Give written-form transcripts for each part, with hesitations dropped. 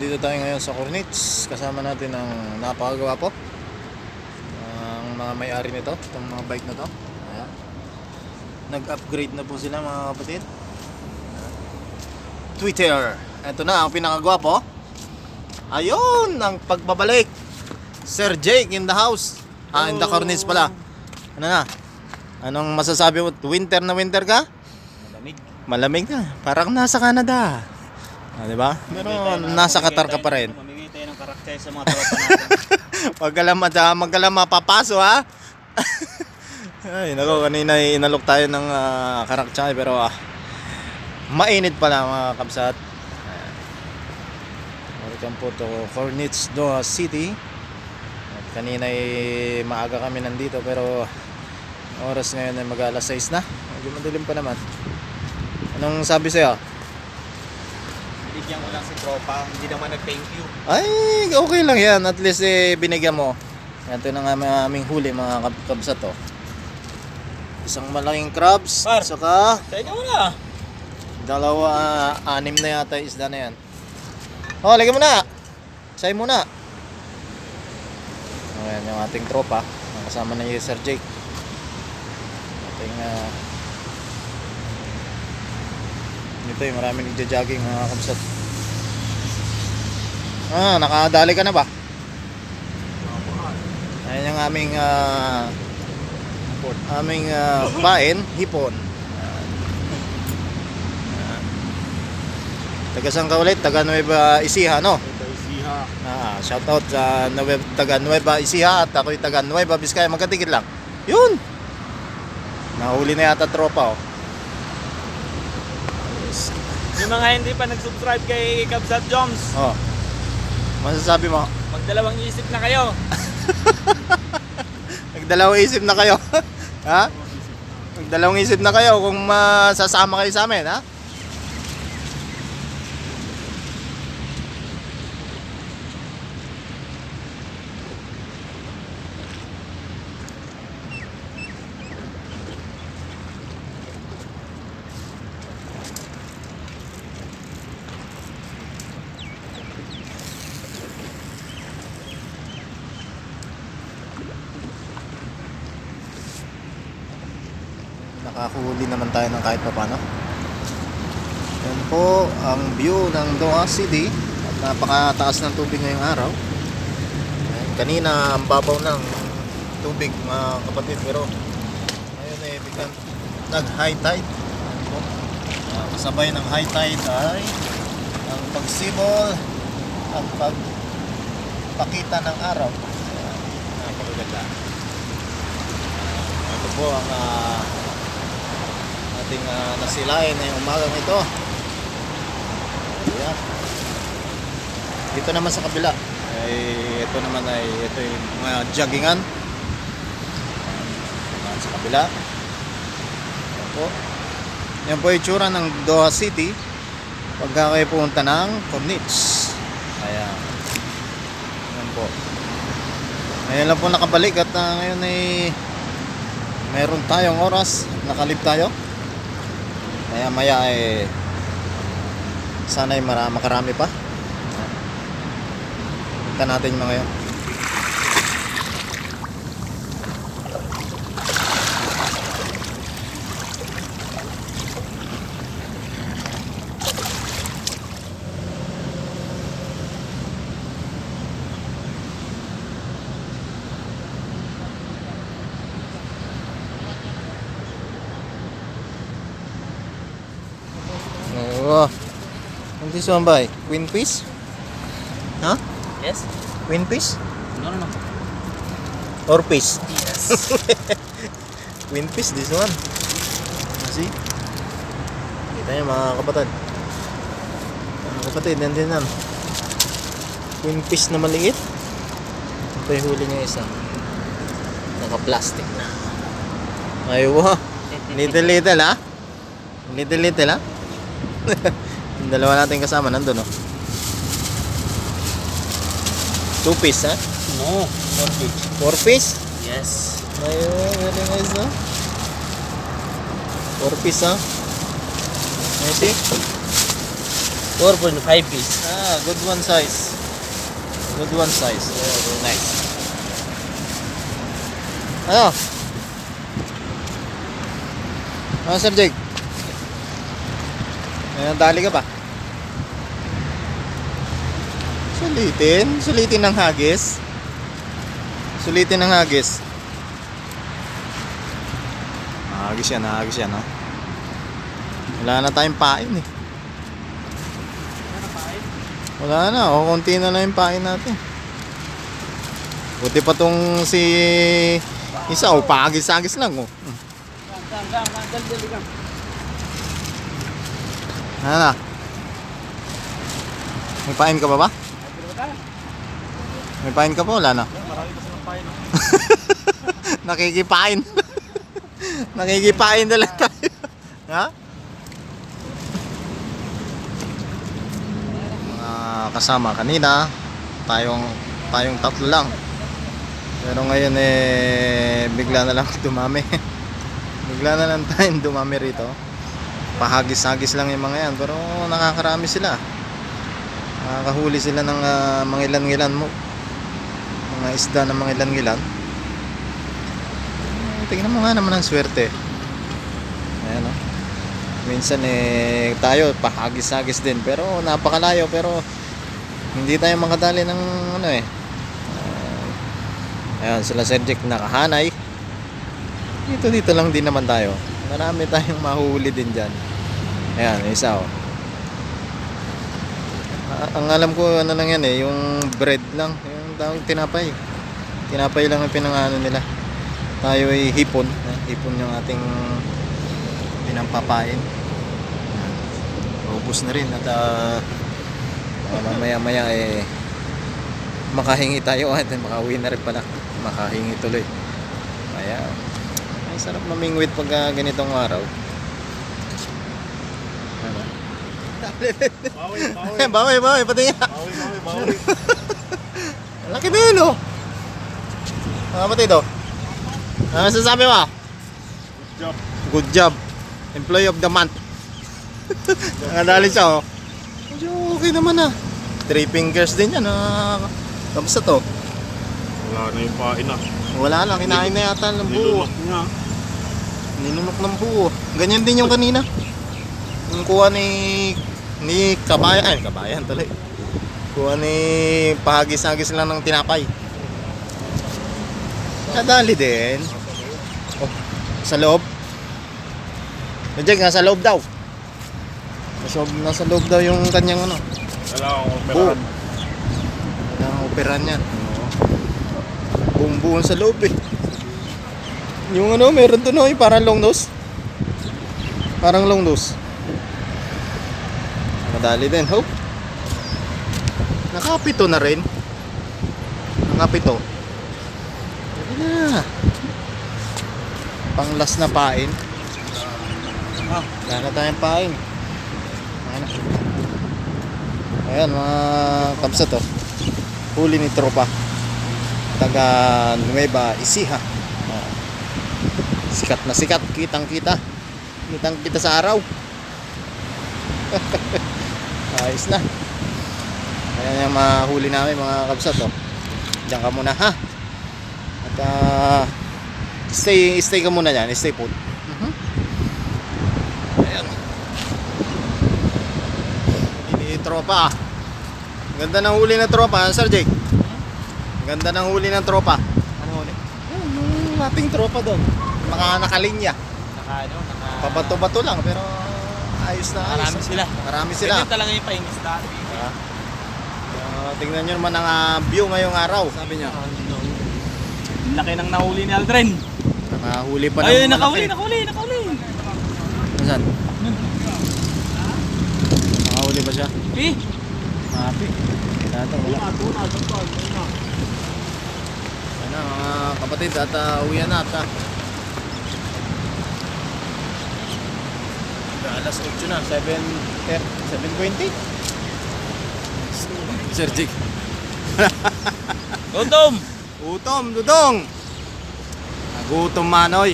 Nandito tayo ngayon sa Cornets. Kasama natin ang napakagwapo ang mga may-ari nito, itong mga bike na to. Ayan. Nag-upgrade na po sila mga kapatid. Ayan. Twitter. Ito na ang pinakagwapo. Ayun ang pagbabalik. Sir Jake in the house. In the Cornets pala. Ano na? Anong masasabi mo? Winter na winter ka? Malamig. Malamig na. Parang nasa Canada. Di ba? Pero nasa Qatar ka pa rin. Mamigay tayo ng karakter sa mga tropa natin. Magkala mapapaso ha. Ay nako, kanina inalok tayo ng karakter pero mainit pala mga kabsat. Welcome po to Cornets, Doha City. At kanina maaga kami nandito pero oras ngayon ay mag-alas 6 na. Medyo madilim pa naman. Anong sabi sa'yo? Binigyan ko lang si tropa, hindi naman nag-thank you. Ay, okay lang yan. At least binigyan mo. Ito na nga aming huli mga kabsat to. Isang malaking crabs. Par, saka sa inyo muna. dalawa, 6 na yata isda na yan. Oh, lagyan mo na. Say muna. Ayan yung ating tropa. Kasama na yung Sir Jake. Ating ito yung marami nagja-jogging mga kabsat. Nakadali ka na ba? Ayan yung aming pain, hipon. Taga saan ka ulit? Taga Nueva Ecija, no? Shout out sa taga Nueva Ecija at ako'y taga Nueva Vizcaya. Magkatigil lang. Yun! Nahuli na yata tropa, oh. Yung mga hindi pa nag-subscribe kay Kabsat Joms, Oh. Masasabi mo? magdalawang isip na kayo. Nagdalawang isip na kayo. Ha? Nagdalawang isip na kayo kung masasama kayo sa amin, ha? Nakakuhuli naman tayo ng kahit paano. Yan po ang view ng Doha City at napakataas ng tubig ngayong araw. Ayan, kanina ang babaw ng tubig mga kapatid pero ngayon biglang nag high tide. Kasabay ng high tide ay ang pagsibol at pagpakita ng araw. Napakaganda. Ito po ang ating nasilayan ngayong umagang ito. Ayan. Dito naman sa kabila ay ito naman ay ito yung mga joggingan. Ayan, sa kabila. Ayan po. Yan po yung tsura ng Doha City pagka kayo pumunta ng Cornets. Ayan. Ayan po. Ngayon lang po nakabalik at ngayon ay meron tayong oras. Nakalip tayo. Kaya maya sana ay makarami pa. Punta natin yung mga yun. Oh, and this one by Queen Fish? Huh? Yes? Queen Fish? No. Or fish? Yes. Queen Fish, this one. See? Kita nyo mga kapatid. Mga kapatid, nandun yan. Queen Fish na maliit. Ito yung huli niya isa. Naka-plastic na. Ay, wow. Little ha? Little ha? Yung dalawa natin kasama nandun, no? 2 piece, ha? No, 4 fish. 4 piece? Yes. Ayun, galing guys, no? 4 piece, ha? Nice, 4.5 piece. Good one size. Good one size. Very nice. Ano? Sir Jake? Dali ka pa? Sulitin ng hagis. Sulitin ng hagis. Hagis yan, no? Wala na tayong pain eh. Wala na, konti na lang yung pain natin. Buti pa tong si isa, pahagis-hagis lang, oh. Ano na? May pain ka pa ba? May pain ka pa? Wala na. Marami pa silang pain. Nakikipain. Nakikipain na lang tayo. Ha? Mga kasama kanina, tayong tatlo lang. Pero ngayon bigla na lang dumami. Bigla na lang tayong dumami rito. Pahagis-hagis lang yung mga yan, pero nakakarami sila. Nakakahuli sila ng mga ilan-ilan mo. Mga isda ng mga ilan-ilan. Tingnan mo nga naman ang swerte. Ayan, oh. Minsan tayo pahagis-hagis din, pero napakalayo, pero hindi tayo makadali ng ayan, sila Cedric nakahanay. Dito lang din naman tayo. Marami tayong mahuhuli din dyan. Ayan, isa, oh. Ang alam ko ano lang yan yung bread lang, yung tawag tinapay. Tinapay lang ang pinangano nila. Tayo ay hipon. Hipon yung ating pinampapain. Ubus na rin at mamaya makahingi tayo at makauwi na rin pala. Makahingi tuloy. Ayan. Ay sarap mamingwit pag ganitong araw. Bawi, pati nga. Bawi. Laki din, oh. Pati ito. Ano sasabi mo? Good job. Employee of the month. Nakadali siya, oh. Medyo okay naman, ah. 3 fingers din yan, ah. Kamusta to? Wala na yung pain ah. Wala lang, kinain na yata ng buo. Ninunok ng buo. Ganyan din yung kanina. Yung kuha ni kabayan tuloy. Kuha ni pahagis-hagis lang ng tinapay. Kadali din. Oh, sa loob. Najag, nasa loob daw. Nasa loob daw yung kanyang ano. Wala akong Buo. operahan. Wala akong operan yan. Buong sa loob eh. Yung ano, meron to no, parang long nose. Parang long nose. Madali din, hope. Nakapito na rin. Nakapito. Pwede na. Pang last na pain. Wala na tayong pain. Ayan mga kamsa to. Huli ni tropa. Taga Nueva Ecija. Sikat na sikat. Kitang kita sa araw. Ayos na. Ayan yung mahuli namin mga kabsat, oh. Diyan ka muna, ha. At stay ka muna dyan. Stay put. Ayan. Ini tropa. Ganda ng huli ng tropa, Sir Jake. Ganda ng huli ng tropa. Ano huli? Yung ating tropa doon. Mga nakalinya. Pabato-bato lang pero ayos na ayos. Marami sila. Ganyan talaga yung paingis dati. Tingnan nyo naman ang view ngayong araw. Sabi niya. Laki ng nahuli ni Aldrin. Nakahuli pa Ay, ng nakahuli. Saan? Nakahuli pa siya? Eh? Happy. Wala. Ano mga kapatid at uwian na at alas 8 na, 7:20. Sir Jake. Gutom, dudong. Nagutom manoy.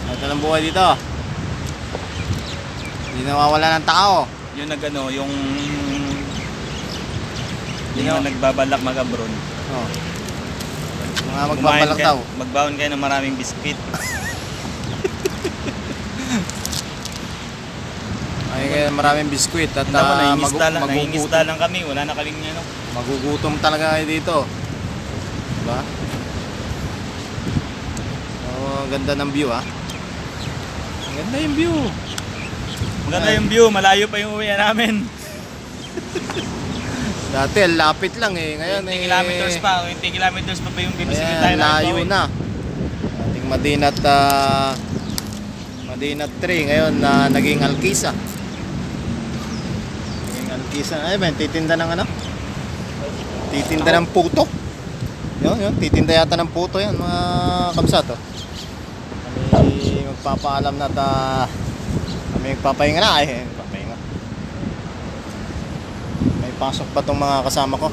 Ito ng buhay dito. Hindi nawawala ng tao. Yung nagano, yung Yun yung ang- nagbabalak mag-abroad. Oh. Mga magbabalak daw. Magbaon kayo ng maraming biskwit. Ay, maraming biskwit at Alam mo, magugutom. nangingisda lang kami. Wala na kaming ano. Magugutom talaga kayo dito. Diba? Oh, ganda ng view ah. Ang ganda yung view. Maganda yung view, malayo pa yung uwi namin. Dati lapit lang eh. Ngayon 20 kilometers pa, 20 kilometers pa yung bibisikin tayo Ayan, na layo gawin. na. Ating Madinat Madinat 3 ngayon na naging Alkisa. Naging Alkisa. Ay, ben, titinda ng ano? Titinda ng puto. Yun, titinda yata ng puto yan, mga kabsato. Kami magpapaalam na kami magpapahinga na. Ay, magpapahinga. May pasok pa tong mga kasama ko.